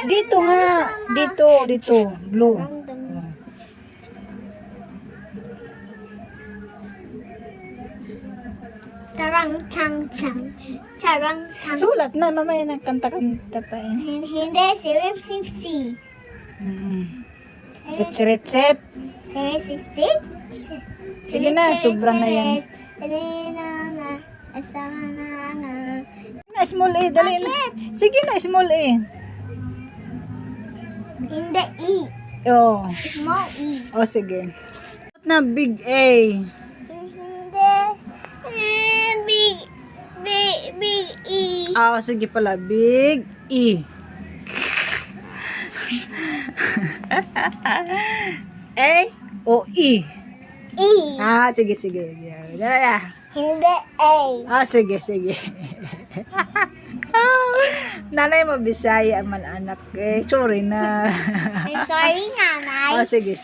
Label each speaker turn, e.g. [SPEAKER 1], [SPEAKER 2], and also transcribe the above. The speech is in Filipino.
[SPEAKER 1] Dito nga. Dito. Blue.
[SPEAKER 2] Tarang tang tang. Tarang tang.
[SPEAKER 1] Sulat na. Mamaya na kanta-kanta pa eh.
[SPEAKER 2] Hindi, sirip sipsi.
[SPEAKER 1] Set.
[SPEAKER 2] Sirip sipsi.
[SPEAKER 1] Sige na, sobrang na yan. Small A, dali na. Sige na, small A.
[SPEAKER 2] Hindi, E.
[SPEAKER 1] Oh.
[SPEAKER 2] Small E.
[SPEAKER 1] Oh, sige. Na big A.
[SPEAKER 2] Hindi. Big E.
[SPEAKER 1] Ah, sige pala. Big E. A o E?
[SPEAKER 2] E.
[SPEAKER 1] Ah, sige. Yeah.
[SPEAKER 2] Hindi, A.
[SPEAKER 1] Ah, sige. Nanay mo, Bisaya man anak. Eh, sorry na.
[SPEAKER 2] I'm sorry, nanay.
[SPEAKER 1] Ah, sige.